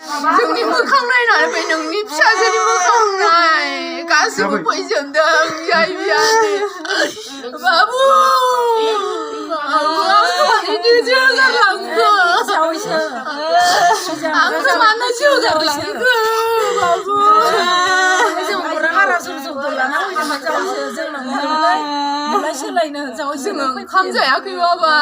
जोंनि मोखां नायनानै बे नोंनि फिसाजोनि मोखां नाय गासैबो फैजोबदों बियाय बियानै बाबु आंखौ मानो जिउ गारलांखो आंखौ मानो जिउ गारलांखो बाबु जों बारा जौ लाना फैदोंमोन जावैसो जोंनाव सोलायनो जोङो ओंखाम जायाखै बाबा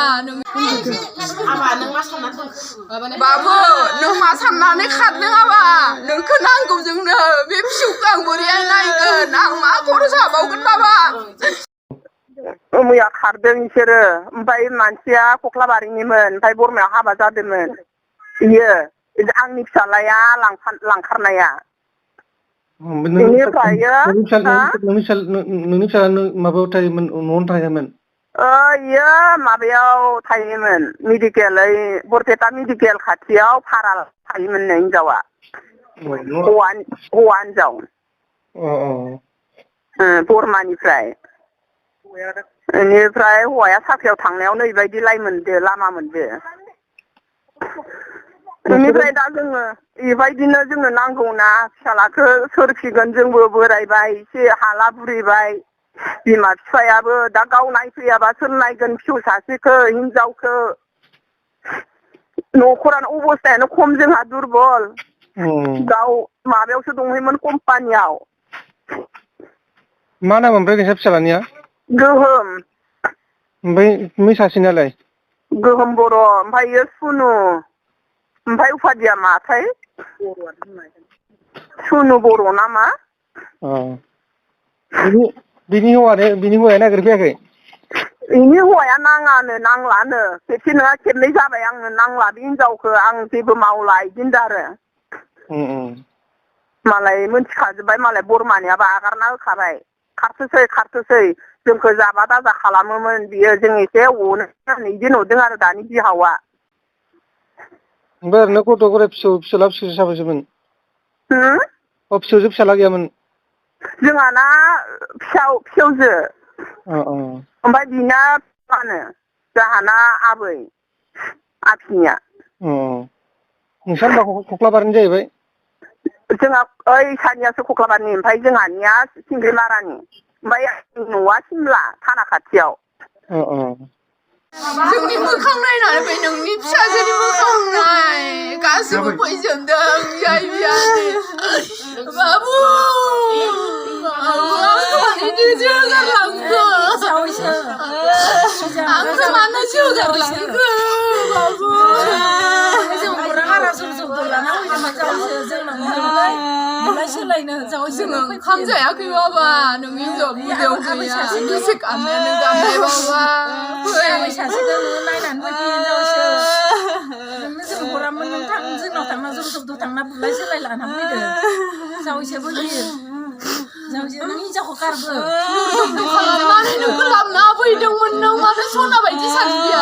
आबा नों मा साननानै बाबु नों मा साननानै खारदों आबा नोंखौ नांगौ जोंनो बे फिसौखौ आं बोरैहाय नायगोन आं मा खरस हाबावगोन बाबा मैया खारदों बिसोरो ओमफ्राय मानसिया कख्लाबारिनिमोन ओमफ्राय बरमायाव हाबा जादोंमोन बियो आंनि फिसालाया लांखारनाया नोंनि फिसाला माबायाव थायोमोन न'आवनो थायोमोन इयो माबायाव थायोमोन मेडिकेल बरपेटा मेडिकेल खाथियाव भारा थायोमोन हिनजावा हौवा हिनजाव बरमानिफ्राय बेनिफ्राय हौवाया साख्रियाव थांनायाव नैबायदि लामा मोनदो बेनिफ्राय दा जोङो बेबायदिनो जोंनो नांगौना फिसालाखौ सोर फिगोन जोंबो बोरायबाय एसे हाला बुरैबाय बिमा बिफायाबो दा गाव नायफैयाबा सोर नायगोन फिसौ सासेखौ हिनजावखौ न'खरानो अबस्थायानो खम जोंहा दुरबल गाव माबायावसो दंहैयोमोन कम्पानियाव मा नाम ओमफ्राय नोंसा फिसालानिया गोहोम ओमफ्राय सासेनालाय गोहोम बर' ओमफ्राय इयो सुनु ओमफ्राय उफादिया माथाय सुनु बर' नामा बिनि हौवाया नागिरफैयाखै बेनि हौवाया नांलानो खेबसे नङा खेबनै जाबाय आंनो नांला बे हिनजावखौ आं जेबो मावला बिदिनो आरो मालाय मोनथिखाजोब्बाय मालाय बरमानियाबो आगारना होखाबाय खारथोसै जोंखौ जाबा दाजा खालामोमोन बियो जों एसे अनो होननानै बिदि नुदों आरो दानि बिहावा ओमफ्राय ओरैनो गथ' गथाय फिसाला साबैसोमोन फिसौजो फिसाला गैयामोन जोंहाना फिसौजो ओमफ्राय बिना फिसानो जोंहाना आबै आफिनिया नोंसा होनबा कख्लाबारिनि जाहैबाय जोंहा ओइ सानियासो कख्लाबारिनि ओमफ्राय जोंहानिया सिंग्रिमारानि ओमफ्राय न'आ सिमला थाना खाथियाव जोंनि मोखां नायनानै बे नोंनि फिसाजोनि मोखां नाय गासैबो फैजोबदों बियाय बियानै बाबु आंखौ मानो जिउ गारलांखो आंखौ मानो जिउ गारलांखो बाबु जों बारा जौ लाना फैदोंमोन जावैसो जोंनाव सोलायनो जोङो ओंखाम जायाखै बाबा नों हिनजाव बुदैयाव गैया बेसे गाननायानो गाननाय बाबा सासेखौ नोङो नायनानै फैफिन जावैसो नोंनो जों हरामोन नों जोंनाव थांना जौ थांना बुलाय सोलाय लाना फैदो जावैसो फैयो जावैसो नों हिनजावखौ गारबो खालामनानै नोंखौ लाबोना फैदोंमोन नों माथो सना बायदि सानदिया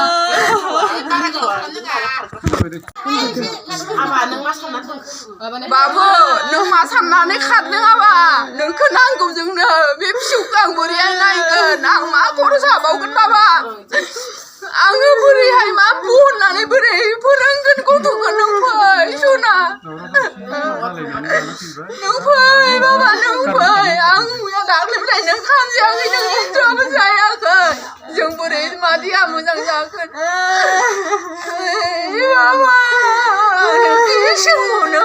बाबु नों मा साननानै खारदों आबा नोंखौ नांगौ जोंनो बे फिसौखौ आं बोरैहाय नायगोन आं मा खरस हाबावगोन बाबा आङो बोरैहाय मा होननानै बोरै फोरोंगोन गथ'खौ नों फै सना नों फै बाबा नों फै आं मैया दाख्लैनिफ्राय नों खामजायाखै नों बुस्थुआबो जायाखै जों बोरै मादैया मोजां जागोन बाबा नोंखौ सोंहरनो